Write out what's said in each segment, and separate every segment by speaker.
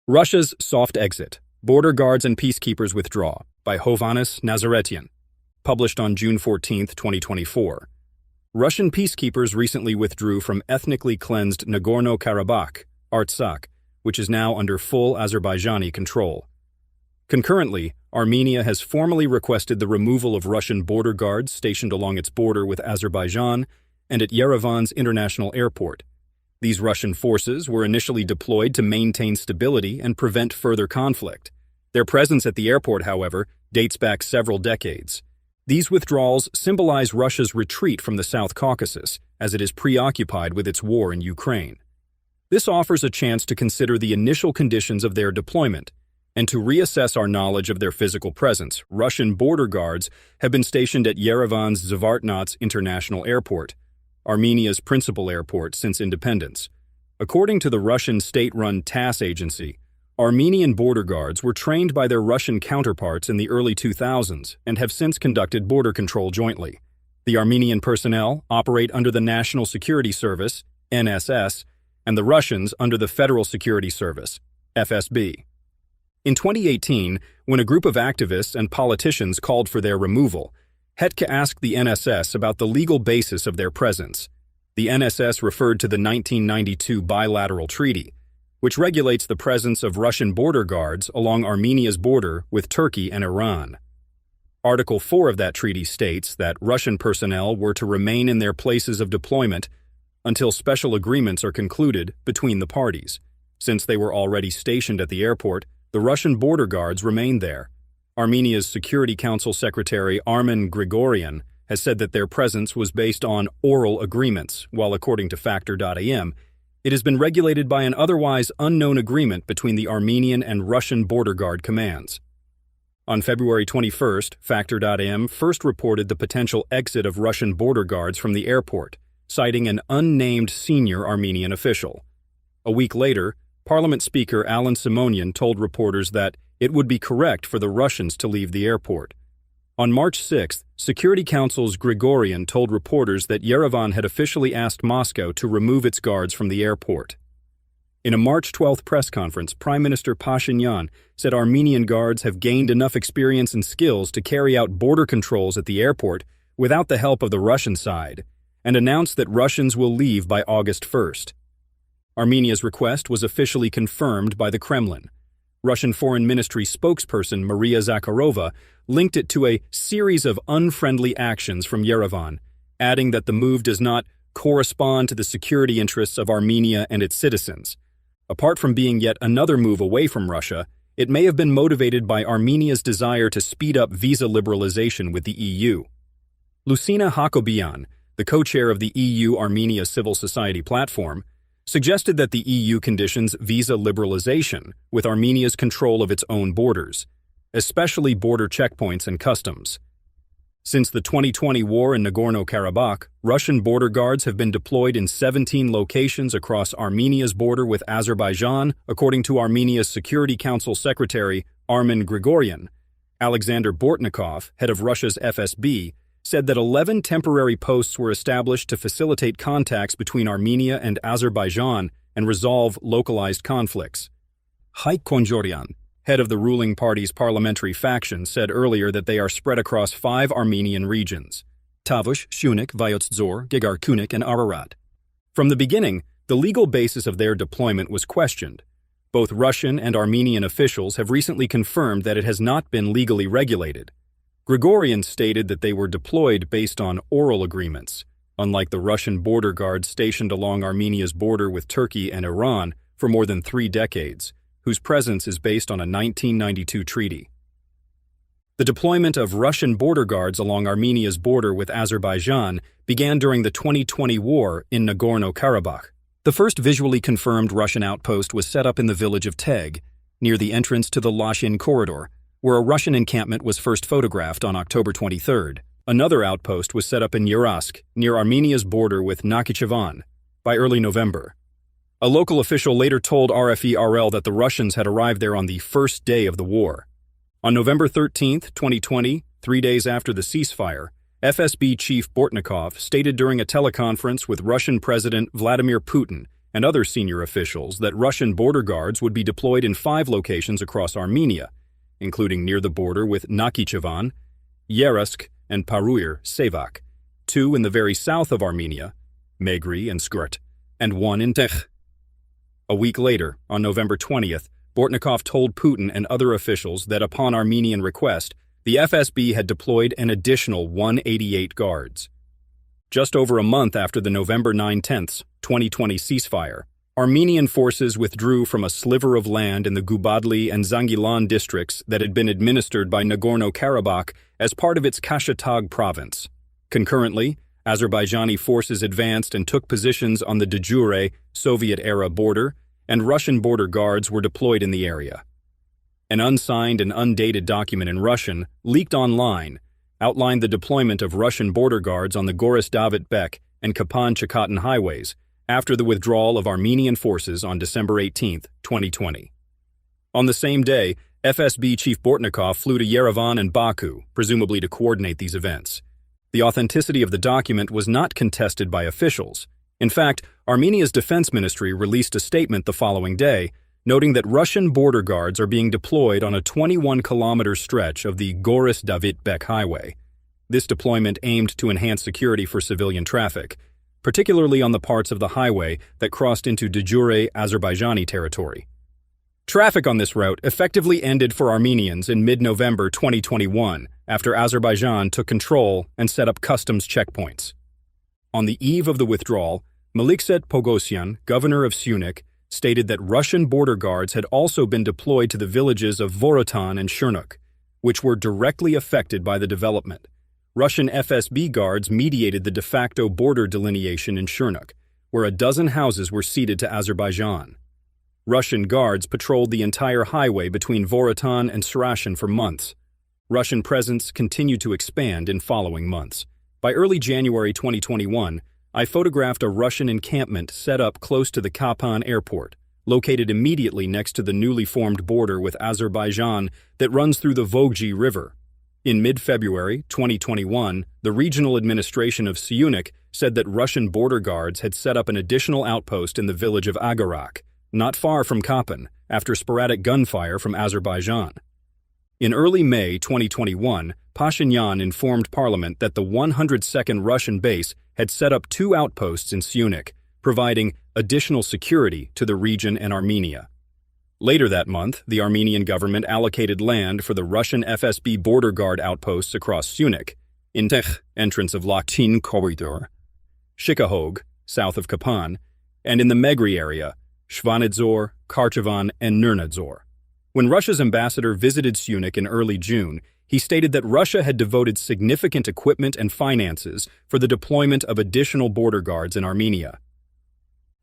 Speaker 1: Russia's Soft Exit, Border Guards and Peacekeepers Withdraw, by Hovhannes Nazaretian, published on June 14, 2024. Russian peacekeepers recently withdrew from ethnically cleansed Nagorno-Karabakh, Artsakh, which is now under full Azerbaijani control. Concurrently, Armenia has formally requested the removal of Russian border guards stationed along its border with Azerbaijan and at Yerevan's international airport. These Russian forces were initially deployed to maintain stability and prevent further conflict. Their presence at the airport, however, dates back several decades. These withdrawals symbolize Russia's retreat from the South Caucasus, as it is preoccupied with its war in Ukraine. This offers a chance to consider the initial conditions of their deployment, and to reassess our knowledge of their physical presence. Russian border guards have been stationed at Yerevan's Zvartnots International Airport, Armenia's principal airport since independence. According to the Russian state-run TASS agency, Armenian border guards were trained by their Russian counterparts in the early 2000s and have since conducted border control jointly. The Armenian personnel operate under the National Security Service, NSS, and the Russians under the Federal Security Service, FSB. In 2018, when a group of activists and politicians called for their removal, Hetka asked the NSS about the legal basis of their presence. The NSS referred to the 1992 bilateral treaty, which regulates the presence of Russian border guards along Armenia's border with Turkey and Iran. Article 4 of that treaty states that Russian personnel were to remain in their places of deployment until special agreements are concluded between the parties. Since they were already stationed at the airport, the Russian border guards remained there. Armenia's Security Council Secretary Armen Grigoryan has said that their presence was based on oral agreements, while according to Factor.am, it has been regulated by an otherwise unknown agreement between the Armenian and Russian border guard commands. On February 21st, Factor.am first reported the potential exit of Russian border guards from the airport, citing an unnamed senior Armenian official. A week later, Parliament Speaker Alan Simonian told reporters that it would be correct for the Russians to leave the airport. On March 6th, Security Council's Grigoryan told reporters that Yerevan had officially asked Moscow to remove its guards from the airport. In a March 12th press conference, Prime Minister Pashinyan said Armenian guards have gained enough experience and skills to carry out border controls at the airport without the help of the Russian side, and announced that Russians will leave by August 1st. Armenia's request was officially confirmed by the Kremlin. Russian Foreign Ministry spokesperson Maria Zakharova linked it to a series of unfriendly actions from Yerevan, adding that the move does not correspond to the security interests of Armenia and its citizens. Apart from being yet another move away from Russia, it may have been motivated by Armenia's desire to speed up visa liberalization with the EU. Lucina Hakobian, the co-chair of the EU-Armenia Civil Society Platform, suggested that the EU conditions visa liberalization with Armenia's control of its own borders, especially border checkpoints and customs. Since the 2020 war in Nagorno-Karabakh, Russian border guards have been deployed in 17 locations across Armenia's border with Azerbaijan, according to Armenia's Security Council Secretary Armen Grigoryan. Alexander Bortnikov, head of Russia's FSB, said that 11 temporary posts were established to facilitate contacts between Armenia and Azerbaijan and resolve localized conflicts. Haik Konjoryan, head of the ruling party's parliamentary faction, said earlier that they are spread across 5 Armenian regions: Tavush, Shunik, Vyotzdzor, Gegarkunik, and Ararat. From the beginning, the legal basis of their deployment was questioned. Both Russian and Armenian officials have recently confirmed that it has not been legally regulated. Grigoryan stated that they were deployed based on oral agreements, unlike the Russian border guards stationed along Armenia's border with Turkey and Iran for more than 3 decades, whose presence is based on a 1992 treaty. The deployment of Russian border guards along Armenia's border with Azerbaijan began during the 2020 war in Nagorno-Karabakh. The first visually confirmed Russian outpost was set up in the village of Teg, near the entrance to the Lashin corridor, where a Russian encampment was first photographed on October 23rd. Another outpost was set up in Yerask, near Armenia's border with Nakhichevan, by early November. A local official later told RFE-RL that the Russians had arrived there on the first day of the war. On November 13, 2020, 3 days after the ceasefire, FSB chief Bortnikov stated during a teleconference with Russian President Vladimir Putin and other senior officials that Russian border guards would be deployed in 5 locations across Armenia, including near the border with Nakhichevan, Yerevan, and Sevak, 2 in the very south of Armenia, Megri and Skurt, and 1 in Tekh. A week later, on November 20th, Bortnikov told Putin and other officials that upon Armenian request, the FSB had deployed an additional 188 guards. Just over a month after the November 9/10, 2020 ceasefire, Armenian forces withdrew from a sliver of land in the Gubadli and Zangilan districts that had been administered by Nagorno-Karabakh as part of its Kashatag province. Concurrently, Azerbaijani forces advanced and took positions on the de jure Soviet-era border, and Russian border guards were deployed in the area. An unsigned and undated document in Russian, leaked online, outlined the deployment of Russian border guards on the Goris David Bek and Kapan-Chakatan highways after the withdrawal of Armenian forces on December 18, 2020. On the same day, FSB Chief Bortnikov flew to Yerevan and Baku, presumably to coordinate these events. The authenticity of the document was not contested by officials. In fact, Armenia's defense ministry released a statement the following day, noting that Russian border guards are being deployed on a 21-kilometer stretch of the Goris David Bek highway. This deployment aimed to enhance security for civilian traffic, particularly on the parts of the highway that crossed into de jure Azerbaijani territory. Traffic on this route effectively ended for Armenians in mid-November 2021 after Azerbaijan took control and set up customs checkpoints. On the eve of the withdrawal, Melikset Pogosyan, governor of Syunik, stated that Russian border guards had also been deployed to the villages of Vorotan and Shernuk, which were directly affected by the development. Russian FSB guards mediated the de facto border delineation in Shernuk, where a dozen houses were ceded to Azerbaijan. Russian guards patrolled the entire highway between Vorotan and Sarashin for months. Russian presence continued to expand in following months. By early January 2021, I photographed a Russian encampment set up close to the Kapan airport, located immediately next to the newly formed border with Azerbaijan that runs through the Vogji River. In mid-February 2021, the regional administration of Syunik said that Russian border guards had set up an additional outpost in the village of Agarak, not far from Kapan, after sporadic gunfire from Azerbaijan. In early May 2021, Pashinyan informed Parliament that the 102nd Russian base had set up 2 outposts in Syunik, providing additional security to the region and Armenia. Later that month, the Armenian government allocated land for the Russian FSB border guard outposts across Syunik, in Tekh, entrance of Lakhtin Corridor, Shikahog, south of Kapan, and in the Megri area, Shvanadzor, Karchevan, and Nurnadzor. When Russia's ambassador visited Syunik in early June, he stated that Russia had devoted significant equipment and finances for the deployment of additional border guards in Armenia.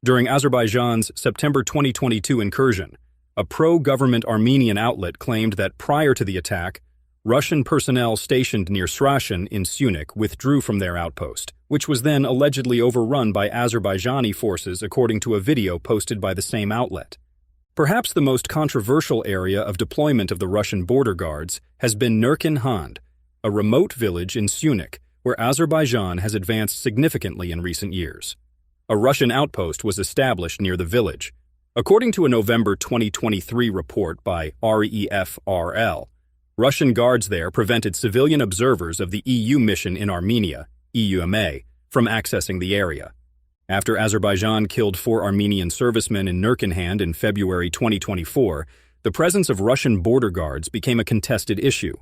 Speaker 1: During Azerbaijan's September 2022 incursion, a pro-government Armenian outlet claimed that prior to the attack, Russian personnel stationed near Sarashin in Syunik withdrew from their outpost, which was then allegedly overrun by Azerbaijani forces according to a video posted by the same outlet. Perhaps the most controversial area of deployment of the Russian border guards has been Nurkin-Hand, a remote village in Syunik where Azerbaijan has advanced significantly in recent years. A Russian outpost was established near the village. According to a November 2023 report by REFRL, Russian guards there prevented civilian observers of the EU mission in Armenia, EUMA, from accessing the area. After Azerbaijan killed 4 Armenian servicemen in Nurkin-Hand in February 2024, the presence of Russian border guards became a contested issue.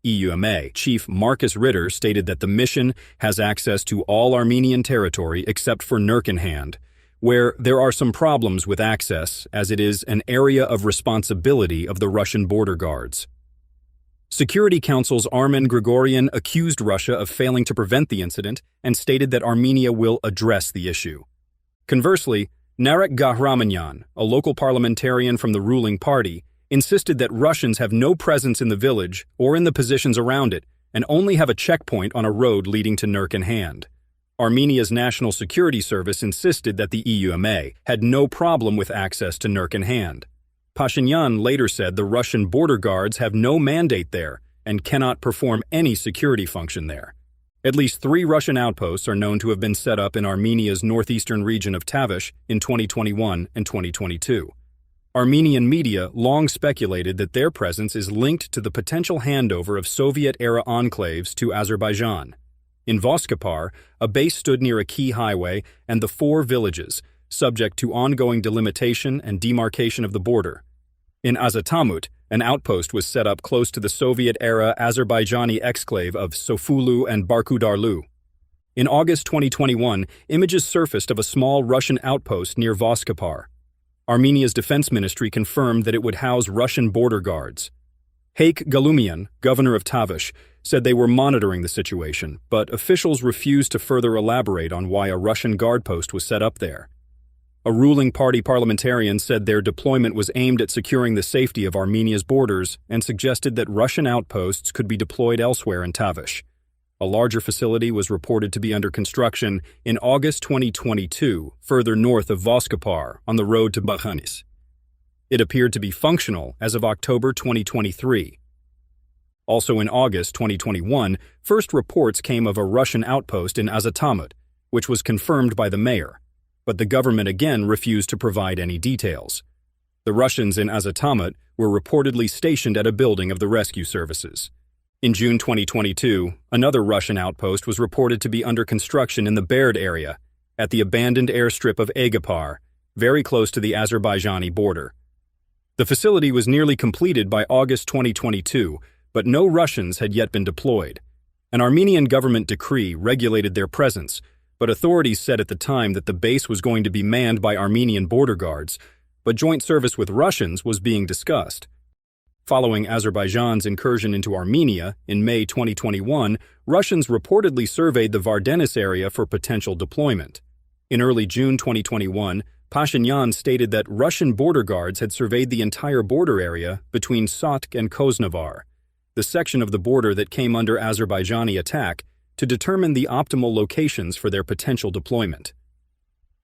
Speaker 1: EUMA Chief Marcus Ritter stated that the mission has access to all Armenian territory except for Nurkin-Hand, where there are some problems with access as it is an area of responsibility of the Russian border guards. Security Council's Armen Grigoryan accused Russia of failing to prevent the incident and stated that Armenia will address the issue. Conversely, Narek Gahramanyan, a local parliamentarian from the ruling party, insisted that Russians have no presence in the village or in the positions around it and only have a checkpoint on a road leading to Nurkin-Hand. Armenia's National Security Service insisted that the EUMA had no problem with access to Nurkin-Hand. Pashinyan later said the Russian border guards have no mandate there and cannot perform any security function there. At least 3 Russian outposts are known to have been set up in Armenia's northeastern region of Tavish in 2021 and 2022. Armenian media long speculated that their presence is linked to the potential handover of Soviet-era enclaves to Azerbaijan. In Voskapar, a base stood near a key highway and the 4 villages, subject to ongoing delimitation and demarcation of the border. In Azerbaijani, an outpost was set up close to the Soviet-era Azerbaijani exclave of Sofulu and Barkudarlu. In August 2021, images surfaced of a small Russian outpost near Voskapar. Armenia's defense ministry confirmed that it would house Russian border guards. Haik Galumian, governor of Tavish, said they were monitoring the situation, but officials refused to further elaborate on why a Russian guard post was set up there. A ruling party parliamentarian said their deployment was aimed at securing the safety of Armenia's borders and suggested that Russian outposts could be deployed elsewhere in Tavish. A larger facility was reported to be under construction in August 2022, further north of Voskapar, on the road to Bakhanis. It appeared to be functional as of October 2023. Also in August 2021, first reports came of a Russian outpost in Azerbaijani, which was confirmed by the mayor, but the government again refused to provide any details. The Russians in Azerbaijani were reportedly stationed at a building of the rescue services. In June 2022, another Russian outpost was reported to be under construction in the Baird area, at the abandoned airstrip of Agapar, very close to the Azerbaijani border. The facility was nearly completed by August 2022, but no Russians had yet been deployed. An Armenian government decree regulated their presence, but authorities said at the time that the base was going to be manned by Armenian border guards, but joint service with Russians was being discussed. Following Azerbaijan's incursion into Armenia in May 2021, Russians reportedly surveyed the Vardenis area for potential deployment. In early June 2021, Pashinyan stated that Russian border guards had surveyed the entire border area between Sotk and Koznavar, the section of the border that came under Azerbaijani attack, to determine the optimal locations for their potential deployment.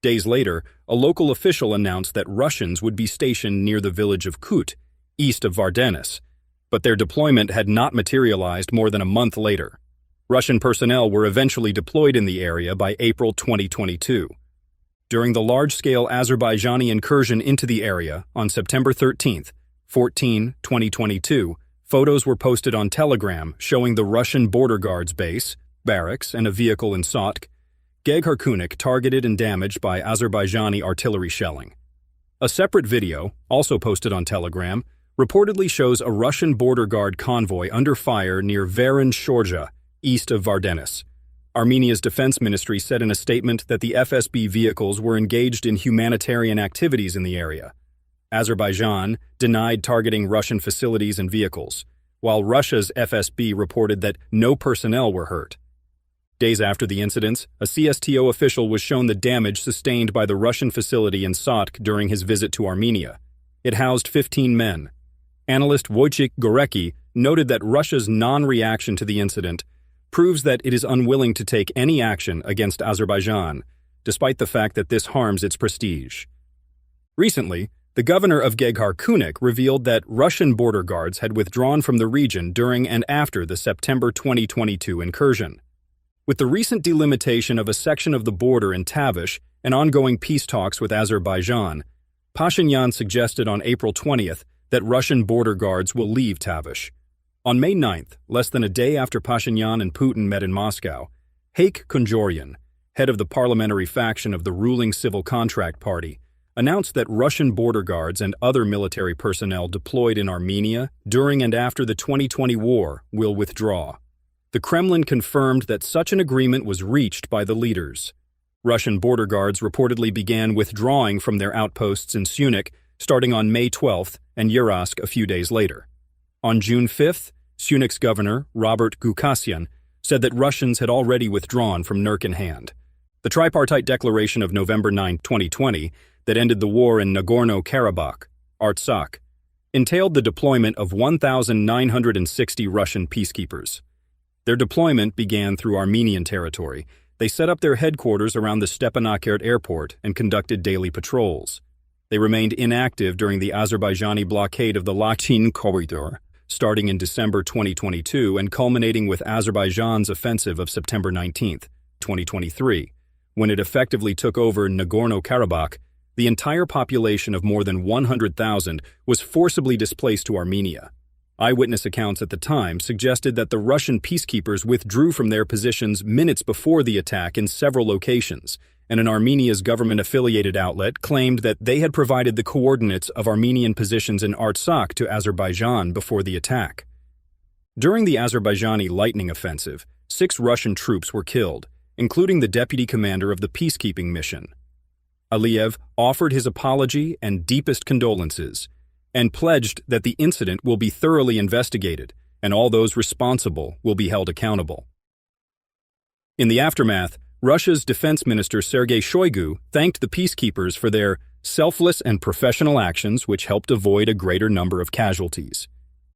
Speaker 1: Days later, a local official announced that Russians would be stationed near the village of Kut, east of Vardenis, but their deployment had not materialized more than a month later. Russian personnel were eventually deployed in the area by April 2022. During the large-scale Azerbaijani incursion into the area on September 13, 2022, photos were posted on Telegram showing the Russian border guards base, barracks, and a vehicle in Sotk, Gegharkunik targeted and damaged by Azerbaijani artillery shelling. A separate video, also posted on Telegram, reportedly shows a Russian border guard convoy under fire near Varan Shorja, east of Vardenis. Armenia's defense ministry said in a statement that the FSB vehicles were engaged in humanitarian activities in the area. Azerbaijan denied targeting Russian facilities and vehicles, while Russia's FSB reported that no personnel were hurt. Days after the incidents, a CSTO official was shown the damage sustained by the Russian facility in Sotk during his visit to Armenia. It housed 15 men. Analyst Wojciech Gorecki noted that Russia's non-reaction to the incident proves that it is unwilling to take any action against Azerbaijan, despite the fact that this harms its prestige. Recently, the governor of Gegharkunik revealed that Russian border guards had withdrawn from the region during and after the September 2022 incursion. With the recent delimitation of a section of the border in Tavish and ongoing peace talks with Azerbaijan, Pashinyan suggested on April 20th that Russian border guards will leave Tavish. On May 9th, less than a day after Pashinyan and Putin met in Moscow, Haik Kunjorian, head of the parliamentary faction of the ruling Civil Contract Party, announced that Russian border guards and other military personnel deployed in Armenia during and after the 2020 war will withdraw. The Kremlin confirmed that such an agreement was reached by the leaders. Russian border guards reportedly began withdrawing from their outposts in Syunik starting on May 12th and Yerevan a few days later. On June 5th, Syunik's governor, Robert Gukasyan, said that Russians had already withdrawn from Nurk-in-Hand. The tripartite declaration of November 9, 2020, that ended the war in Nagorno-Karabakh, Artsakh, entailed the deployment of 1,960 Russian peacekeepers. Their deployment began through Armenian territory. They set up their headquarters around the Stepanakert airport and conducted daily patrols. They remained inactive during the Azerbaijani blockade of the Lachin corridor, starting in December 2022 and culminating with Azerbaijan's offensive of September 19, 2023, when it effectively took over Nagorno-Karabakh. The entire population of more than 100,000 was forcibly displaced to Armenia. Eyewitness accounts at the time suggested that the Russian peacekeepers withdrew from their positions minutes before the attack in several locations, and an Armenia's government-affiliated outlet claimed that they had provided the coordinates of Armenian positions in Artsakh to Azerbaijan before the attack. During the Azerbaijani lightning offensive, 6 Russian troops were killed, including the deputy commander of the peacekeeping mission. Aliyev offered his apology and deepest condolences, and pledged that the incident will be thoroughly investigated and all those responsible will be held accountable. In the aftermath, Russia's Defense Minister Sergei Shoigu thanked the peacekeepers for their selfless and professional actions which helped avoid a greater number of casualties.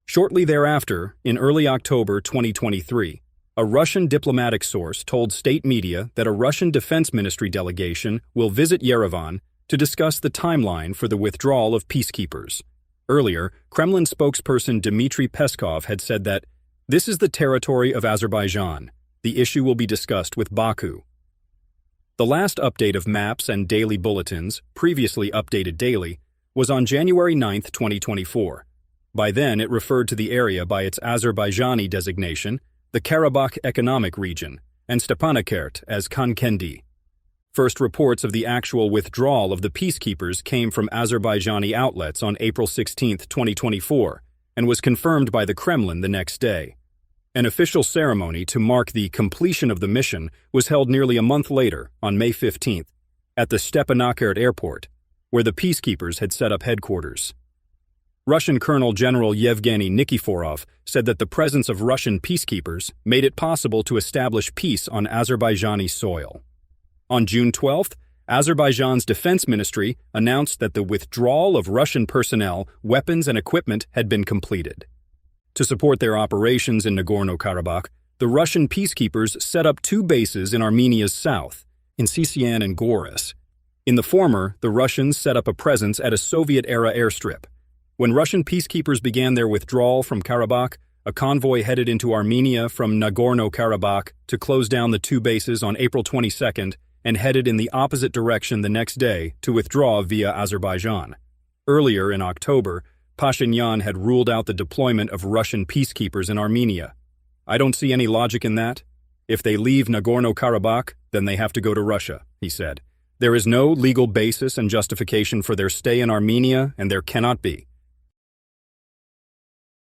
Speaker 1: Shortly thereafter, in early October 2023, a Russian diplomatic source told state media that a Russian Defense Ministry delegation will visit Yerevan to discuss the timeline for the withdrawal of peacekeepers. Earlier, Kremlin spokesperson Dmitry Peskov had said that, "This is the territory of Azerbaijan. The issue will be discussed with Baku." The last update of maps and daily bulletins, previously updated daily, was on January 9, 2024. By then, it referred to the area by its Azerbaijani designation, the Karabakh Economic Region, and Stepanakert as Kankendi. First reports of the actual withdrawal of the peacekeepers came from Azerbaijani outlets on April 16, 2024, and was confirmed by the Kremlin the next day. An official ceremony to mark the completion of the mission was held nearly a month later, on May 15, at the Stepanakert airport, where the peacekeepers had set up headquarters. Russian Colonel General Yevgeny Nikiforov said that the presence of Russian peacekeepers made it possible to establish peace on Azerbaijani soil. On June 12, Azerbaijan's defense ministry announced that the withdrawal of Russian personnel, weapons, and equipment had been completed. To support their operations in Nagorno-Karabakh, the Russian peacekeepers set up 2 bases in Armenia's south, in Sisian and Goris. In the former, the Russians set up a presence at a Soviet-era airstrip. When Russian peacekeepers began their withdrawal from Karabakh, a convoy headed into Armenia from Nagorno-Karabakh to close down the 2 bases on April 22 and headed in the opposite direction the next day to withdraw via Azerbaijan. Earlier in October, Pashinyan had ruled out the deployment of Russian peacekeepers in Armenia. "I don't see any logic in that. If they leave Nagorno-Karabakh, then they have to go to Russia," he said. "There is no legal basis and justification for their stay in Armenia, and there cannot be.